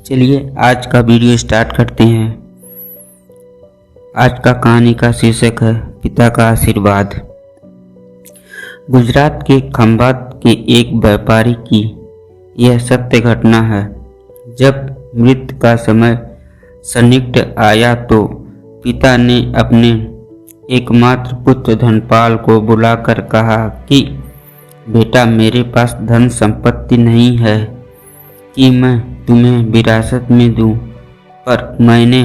चलिए आज का वीडियो स्टार्ट करते हैं। आज का कहानी का शीर्षक है पिता का आशीर्वाद। गुजरात के खंभात के एक व्यापारी की यह सत्य घटना है। जब मृत्यु का समय सन्निकट आया तो पिता ने अपने एकमात्र पुत्र धनपाल को बुलाकर कहा कि बेटा, मेरे पास धन संपत्ति नहीं है कि मैं तुम्हें विरासत में दूं, पर मैंने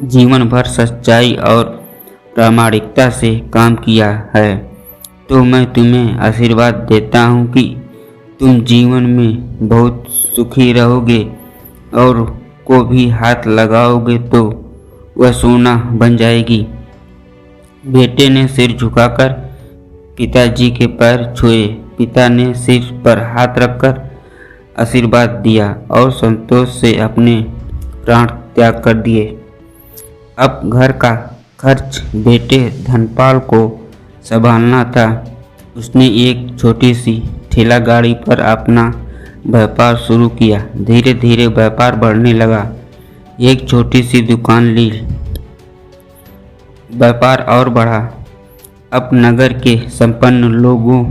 जीवन भर सच्चाई और प्रामाणिकता से काम किया है, तो मैं तुम्हें आशीर्वाद देता हूं कि तुम जीवन में बहुत सुखी रहोगे और को भी हाथ लगाओगे तो वह सोना बन जाएगी। बेटे ने सिर झुकाकर पिताजी के पैर छुए। पिता ने सिर पर हाथ रखकर आशीर्वाद दिया और संतोष से अपने प्राण त्याग कर दिए। अब घर का खर्च बेटे धनपाल को संभालना था। उसने एक छोटी सी ठेला गाड़ी पर अपना व्यापार शुरू किया। धीरे धीरे व्यापार बढ़ने लगा। एक छोटी सी दुकान ली। व्यापार और बढ़ा। अब नगर के संपन्न लोगों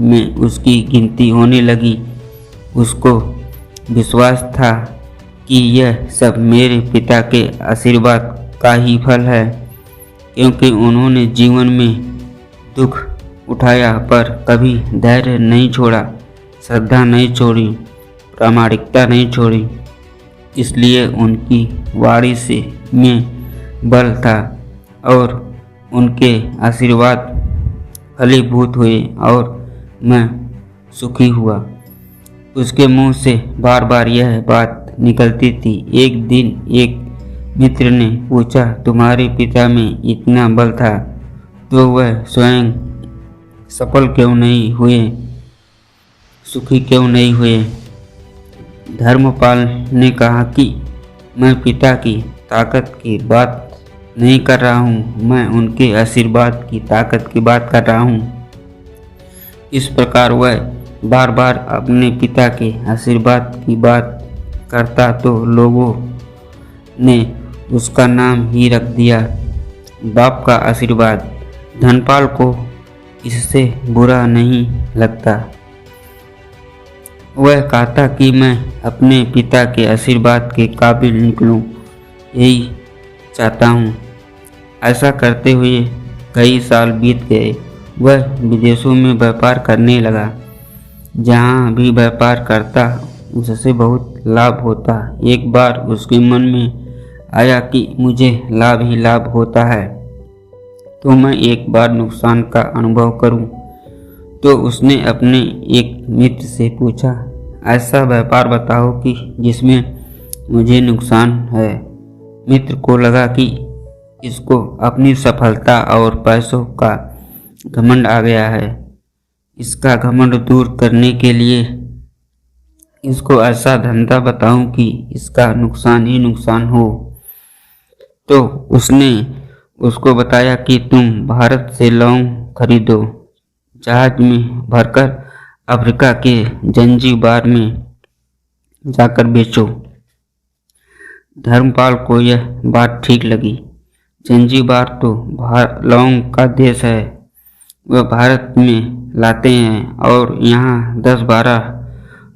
में उसकी गिनती होने लगी। उसको विश्वास था कि यह सब मेरे पिता के आशीर्वाद का ही फल है, क्योंकि उन्होंने जीवन में दुख उठाया पर कभी धैर्य नहीं छोड़ा, श्रद्धा नहीं छोड़ी, प्रामाणिकता नहीं छोड़ी। इसलिए उनकी वाणी से में बल था और उनके आशीर्वाद फलीभूत हुए और मैं सुखी हुआ। उसके मुंह से बार बार यह बात निकलती थी। एक दिन एक मित्र ने पूछा, तुम्हारे पिता में इतना बल था तो वह स्वयं सफल क्यों नहीं हुए, सुखी क्यों नहीं हुए? धर्मपाल ने कहा कि मैं पिता की ताकत की बात नहीं कर रहा हूँ, मैं उनके आशीर्वाद की ताकत की बात कर रहा हूँ। इस प्रकार वह बार बार अपने पिता के आशीर्वाद की बात करता तो लोगों ने उसका नाम ही रख दिया बाप का आशीर्वाद। धनपाल को इससे बुरा नहीं लगता। वह कहता कि मैं अपने पिता के आशीर्वाद के काबिल निकलूं, यही चाहता हूँ। ऐसा करते हुए कई साल बीत गए। वह विदेशों में व्यापार करने लगा। जहाँ भी व्यापार करता उससे बहुत लाभ होता। एक बार उसके मन में आया कि मुझे लाभ ही लाभ होता है, तो मैं एक बार नुकसान का अनुभव करूं। तो उसने अपने एक मित्र से पूछा, ऐसा व्यापार बताओ कि जिसमें मुझे नुकसान है। मित्र को लगा कि इसको अपनी सफलता और पैसों का घमंड आ गया है। इसका घमंड दूर करने के लिए इसको ऐसा धंधा बताऊं कि इसका नुकसान ही नुकसान हो। तो उसने उसको बताया कि तुम भारत से लौंग खरीदो, जहाज में भरकर अफ्रीका के जंजीबार में जाकर बेचो। धर्मपाल को यह बात ठीक लगी। जंजीबार तो लौंग का देश है। वह भारत में लाते हैं और यहाँ 10-12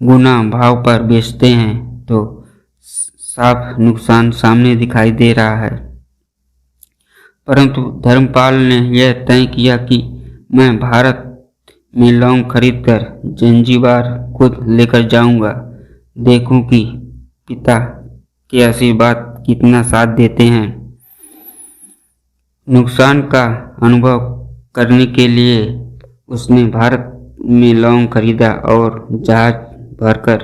गुना भाव पर बेचते हैं, तो साफ नुकसान सामने दिखाई दे रहा है। परंतु धर्मपाल ने यह तय किया कि मैं भारत में लौंग खरीदकर जंजीबार खुद लेकर जाऊंगा, देखूं कि पिता के आशीर्वाद कितना साथ देते हैं। नुकसान का अनुभव करने के लिए उसने भारत में लौंग खरीदा और जहाज भरकर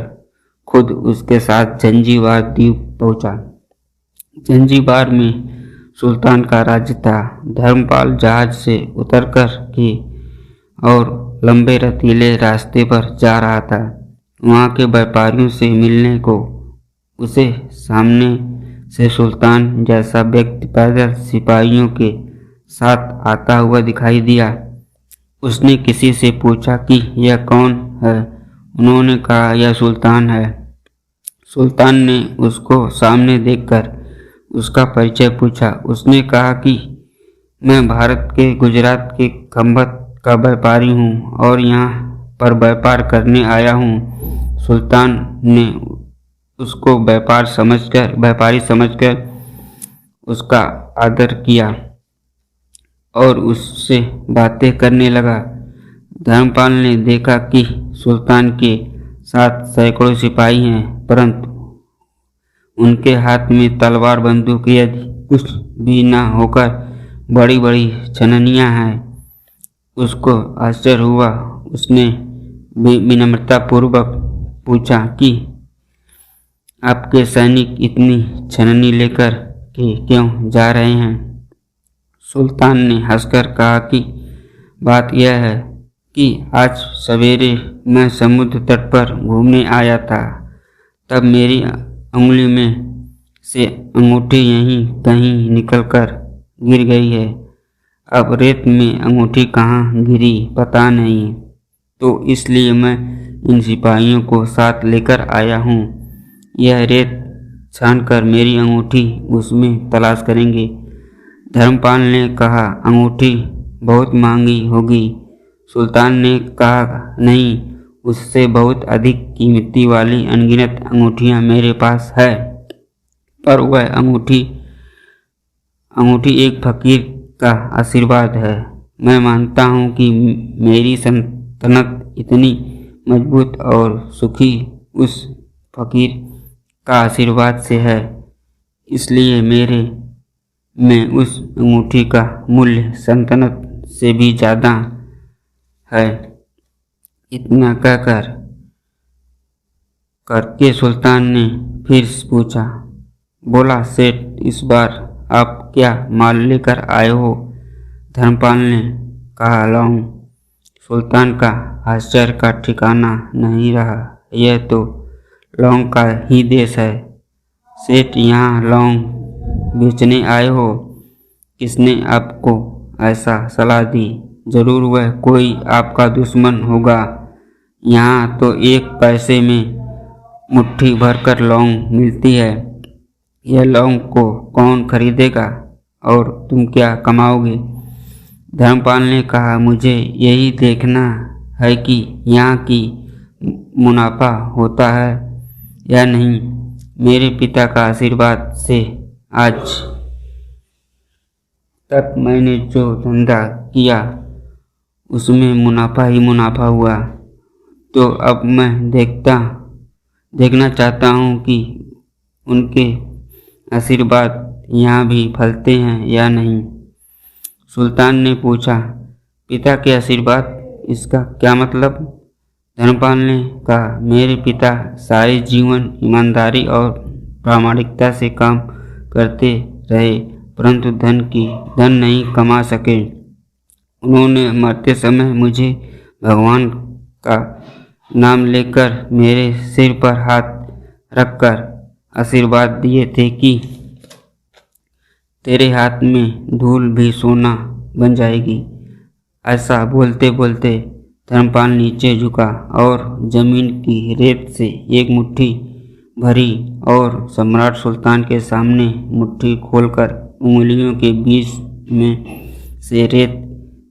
खुद उसके साथ जंजीबार द्वीप पहुंचा। जंजीबार में सुल्तान का राज्य था। धर्मपाल जहाज से उतरकर के और लंबे रतीले रास्ते पर जा रहा था। वहाँ के व्यापारियों से मिलने को उसे सामने से सुल्तान जैसा व्यक्ति पैदल सिपाहियों के साथ आता हुआ दिखाई दिया। उसने किसी से पूछा कि यह कौन है। उन्होंने कहा, यह सुल्तान है। सुल्तान ने उसको सामने देखकर उसका परिचय पूछा। उसने कहा कि मैं भारत के गुजरात के खंभत का व्यापारी हूँ और यहाँ पर व्यापार करने आया हूँ। सुल्तान ने उसको व्यापारी समझकर उसका आदर किया और उससे बातें करने लगा। धर्मपाल ने देखा कि सुल्तान के साथ सैकड़ों सिपाही हैं, परंतु उनके हाथ में तलवार बंदूक यदि कुछ भी न होकर बड़ी बड़ी छननियाँ हैं। उसको आश्चर्य हुआ। उसने विनम्रतापूर्वक पूछा कि आपके सैनिक इतनी छननी लेकर के क्यों जा रहे हैं? सुल्तान ने हंसकर कहा कि बात यह है कि आज सवेरे मैं समुद्र तट पर घूमने आया था, तब मेरी उंगली में से अंगूठी यहीं कहीं निकलकर गिर गई है। अब रेत में अंगूठी कहाँ गिरी पता नहीं, तो इसलिए मैं इन सिपाहियों को साथ लेकर आया हूँ। यह रेत छानकर मेरी अंगूठी उसमें तलाश करेंगे। धर्मपाल ने कहा, अंगूठी बहुत महंगी होगी। सुल्तान ने कहा, नहीं, उससे बहुत अधिक कीमती वाली अनगिनत अंगूठियाँ मेरे पास है, पर वह अंगूठी एक फकीर का आशीर्वाद है। मैं मानता हूँ कि मेरी सल्तनत इतनी मजबूत और सुखी उस फकीर का आशीर्वाद से है, इसलिए मेरे में उस अंगूठी का मूल्य सल्तनत से भी ज़्यादा है। इतना कहकर करके सुल्तान ने फिर पूछा, बोला, सेठ, इस बार आप क्या माल लेकर आए हो? धर्मपाल ने कहा, लौंग। सुल्तान का आश्चर्य का ठिकाना नहीं रहा। यह तो लौंग का ही देश है। सेठ, यहाँ लौंग बेचने आए हो? किसने आपको ऐसा सलाह दी? जरूर वह कोई आपका दुश्मन होगा। यहाँ तो 1 पैसे में मुट्ठी भरकर लौंग मिलती है। यह लौंग को कौन खरीदेगा और तुम क्या कमाओगे? धर्मपाल ने कहा, मुझे यही देखना है कि यहाँ की मुनाफा होता है या नहीं। मेरे पिता का आशीर्वाद से आज तक मैंने जो धंधा किया उसमें मुनाफा ही मुनाफा हुआ, तो अब मैं देखना चाहता हूँ कि उनके आशीर्वाद यहाँ भी फलते हैं या नहीं। सुल्तान ने पूछा, पिता के आशीर्वाद, इसका क्या मतलब? धर्मपाल ने कहा, मेरे पिता सारे जीवन ईमानदारी और प्रामाणिकता से काम करते रहे, परंतु धन नहीं कमा सके। उन्होंने मरते समय मुझे भगवान का नाम लेकर मेरे सिर पर हाथ रखकर आशीर्वाद दिए थे कि तेरे हाथ में धूल भी सोना बन जाएगी। ऐसा बोलते बोलते धर्मपाल नीचे झुका और जमीन की रेत से एक मुट्ठी भरी और सम्राट सुल्तान के सामने मुट्ठी खोलकर उंगलियों के बीच में से रेत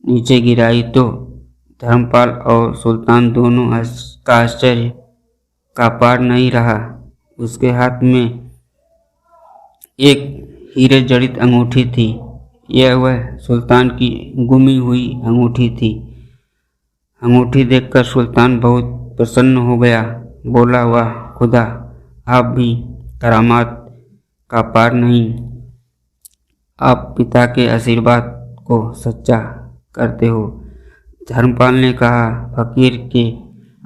नीचे गिराई तो धर्मपाल और सुल्तान दोनों का आश्चर्य का पार नहीं रहा। उसके हाथ में एक हीरे जड़ित अंगूठी थी। यह वह सुल्तान की गुमी हुई अंगूठी थी। अंगूठी देखकर सुल्तान बहुत प्रसन्न हो गया। बोला, वाह खुदा, आप भी करामात का पार नहीं। आप पिता के आशीर्वाद को सच्चा करते हो। धर्मपाल ने कहा, फकीर के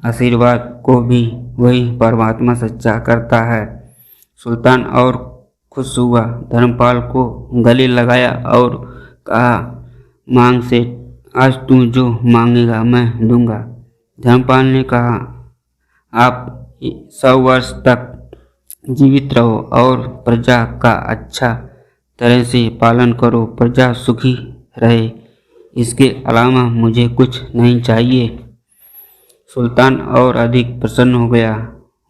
आशीर्वाद को भी वही परमात्मा सच्चा करता है। सुल्तान और खुश हुआ, धर्मपाल को गले लगाया और कहा, मांग सेठ, आज तू जो मांगेगा मैं दूंगा। धर्मपाल ने कहा, आप 100 वर्ष तक जीवित रहो और प्रजा का अच्छा तरह से पालन करो, प्रजा सुखी रहे, इसके अलावा मुझे कुछ नहीं चाहिए। सुल्तान और अधिक प्रसन्न हो गया।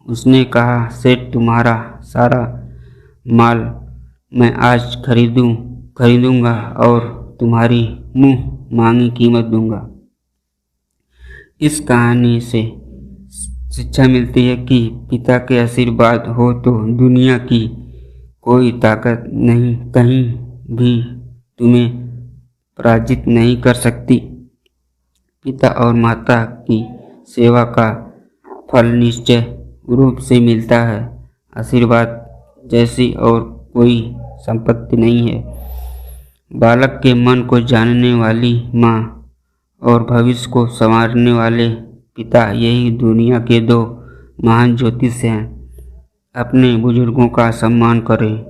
उसने कहा, सेठ, तुम्हारा सारा माल मैं आज खरीदूंगा और तुम्हारी मुंह मांगी कीमत दूंगा। इस कहानी से शिक्षा मिलती है कि पिता के आशीर्वाद हो तो दुनिया की कोई ताकत नहीं कहीं भी तुम्हें पराजित नहीं कर सकती। पिता और माता की सेवा का फल निश्चय रूप से मिलता है। आशीर्वाद जैसी और कोई संपत्ति नहीं है। बालक के मन को जानने वाली माँ और भविष्य को संवारने वाले पिता, यही दुनिया के दो महान ज्योतिष हैं। अपने बुजुर्गों का सम्मान करें,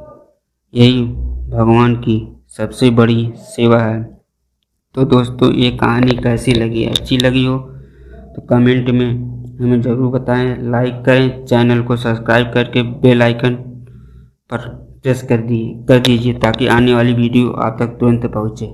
यही भगवान की सबसे बड़ी सेवा है। तो दोस्तों, ये कहानी कैसी लगी? अच्छी लगी हो तो कमेंट में हमें ज़रूर बताएं। लाइक करें, चैनल को सब्सक्राइब करके बेल आइकन पर प्रेस कर दीजिए ताकि आने वाली वीडियो आप तक तुरंत पहुँचे।